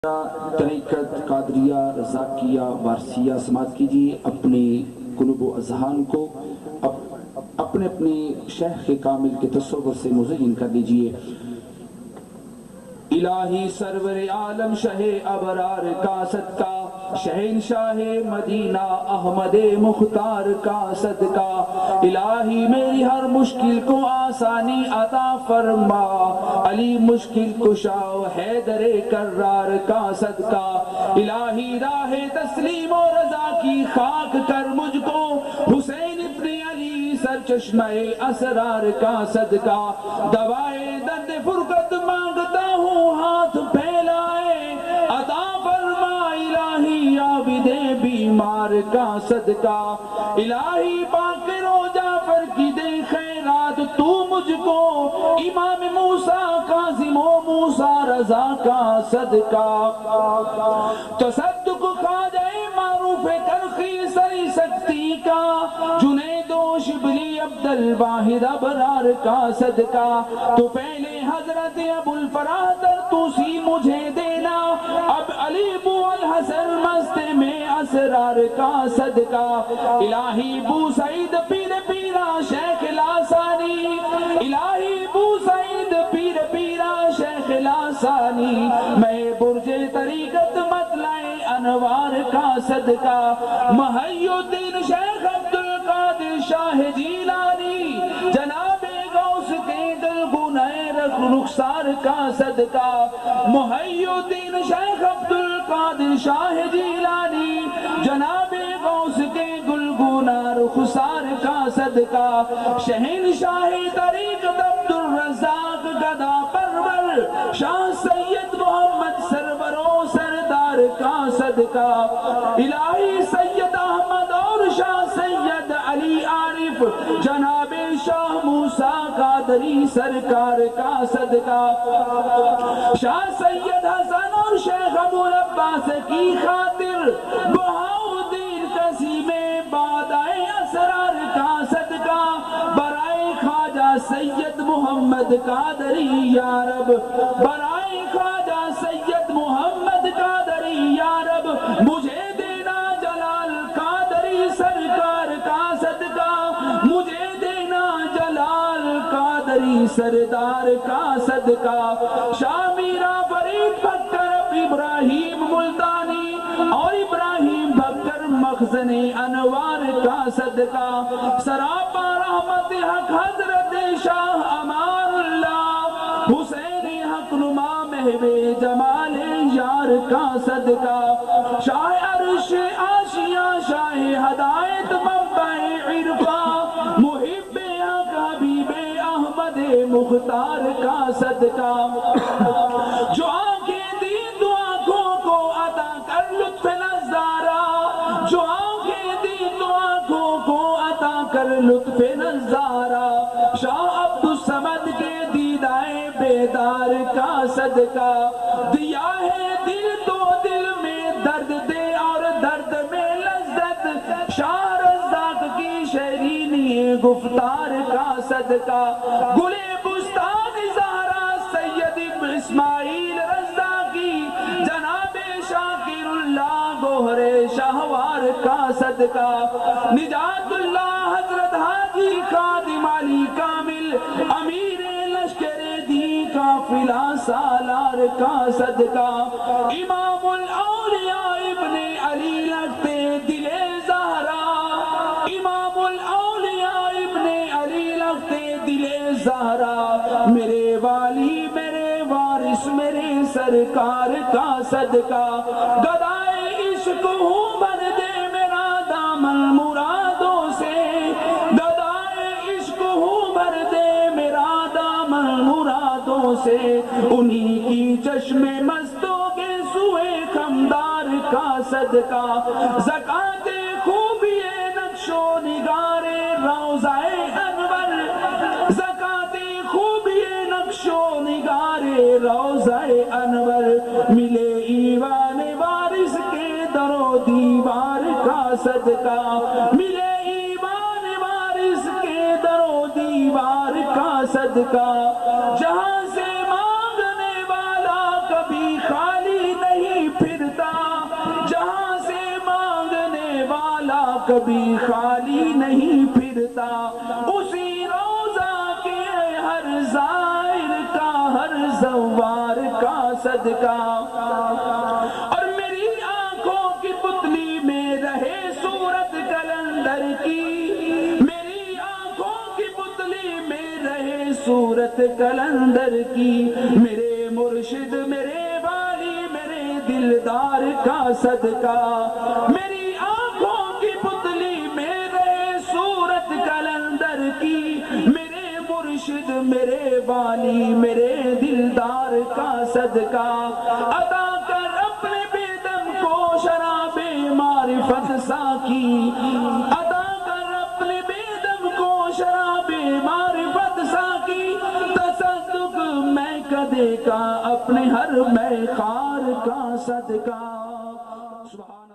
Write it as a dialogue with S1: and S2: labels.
S1: طریقت قادریہ رضاکیہ وارثیہ سماعت کیجیے. اپنے قلوب و اذہان کو اپنے اپنے شیخ کامل کے تصور سے مزین کر لیجیے. الہی سرور عالم شہ ابرار کا صدقہ، شہنشاہ مدینہ احمد مختار کا صدقہ، الہی میری ہر مشکل کو آسانی عطا فرما، علی مشکل کشا حیدر کرار کا صدقہ، الہی راہ تسلیم و رضا کی خاک کر مجھ کو، حسین ابن علی سرچشمہ اسرار کا صدقہ، دوائے درد فرقت مانگتا ہوں ہاتھ پھیلائے، عطا فرما الہی عابد بیمار کا صدقہ، الہی باقر و جعفر کی دے خیرات تو مجھ کو، امام موسیٰ کاظم و موسیٰ رضا کا صدقہ، تصدق خواجہ معروف کرخی سری سکتی کا، جنید و شبلی عبد الواحد ابرار کا صدقہ، تو پہلے حضرت ابو الفرح توسی مجھے دینا، اب علی بو الحسن مست میں اسرار کا صدقہ، الہی بو سعید پیر پیرا شیخ لاسانی، الہی بو سعید پیر پیرا شیخ لاسانی، میں برج طریقت مطلع انوار کا صدقہ، محی الدین شیخ عبد القادر شاہ جیلانی، جناب غوث کے گلگونہ رخسار کا صدقہ، محی الدین شیخ عبد القادر شاہ جیلانی، جناب غوث کے گلگونہ رخسار کا صدقہ، شہنشاہ طریقت عبد الرزاق گدا پرور شاہ سید محمد سرور و سردار کا صدقہ، الہی سید احمد اور شاہ سید علی عارف جناب شاہ موسیٰ قادری سرکار کا صدقہ، شاہ سید حسن اور شیخ ابو العباس کی خاطر بہاؤدین قسیم بادائے اسرار کا صدقہ، برائے خواجہ سید محمد قادری یا رب، برائے خواجہ سید محمد قادری یا رب، مجھے دینا جلال قادری سرکار کا صدقہ، مجھے دینا جلال قادری سردار کا صدقہ، شاہ میرا فرید بکر ابراہیم ملتانی اور ابراہیم بکر مخزن انوار کا صدقہ، سراپا رحمت حق حضرت شاہ امان اللہ حسین حق نما محو جمال یار کا صدقہ، شاہ عرش آشیاں شاہ ہدایت منبع عرفہ محب حق حبیب احمد مختار کا صدقہ، جو آنکھیں دی تو آنکھوں کو عطا کر لطف نظارہ، جو آنکھیں دی تو آنکھوں کو عطا کر لطف نظارہ، شاہ عبد الصمد کے دیدائے بیدار کا صدقہ، دیا ہے دل تو دل میں درد دے اور درد میں لذت، شاہ رزاق کی شیرینی گفتار کا صدقہ، گلے بستان زہرا سید اسماعیل رزاقی جناب شاکر اللہ گوہر شہوار کا صدقہ، نجات اللہ حضرت حاجی خادم علی کامل امیر لشکر دی قافلہ سالار کا صدقہ، امام الاولیاء ابن علی لگتے دل زہرا، امام الاولیاء ابن علی لگتے دل زہرا، میرے والی میرے وارث میرے سرکار کا صدقہ، گدائے عشق ہوں بن دے میرا دامن مرادوں سے، گدائے عشق ہوں بن دے میرا دامن مرادوں سے، انہی کی چشم مستوں کے سوئے خمدار کا صدقہ، زکاة خوبی نقش و نگار روضہ انور، زکاة خوبی نقش و نگار روضہ انور، ملے ایوان وارث کے در و دیوار کا صدقہ، ملے ایوان وارث کے در و دیوار کا صدقہ، جہاں سے مانگنے والا کبھی خالی نہیں کبھی خالی نہیں پھرتا، اسی روزہ کے ہر زائر کا ہر زوار کا صدقہ، اور میری آنکھوں کی پتلی میں رہے صورت کلندر کی، میری آنکھوں کی پتلی میں رہے صورت کلندر کی، میرے مرشد میرے والی میرے دلدار کا صدقہ، میری آنکھوں کی پتلی میں رہے صورت کلندر کی، میرے مرشد میرے والی میرے دلدار کا صدقہ، عطا کر اپنے بیدم کو شراب معرفت ساکی، عطا کر اپنے بیدم کو شراب معرفت ساکی، تصدق میں کدے کا اپنے ہر میں خار کا صدقہ۔ سبحان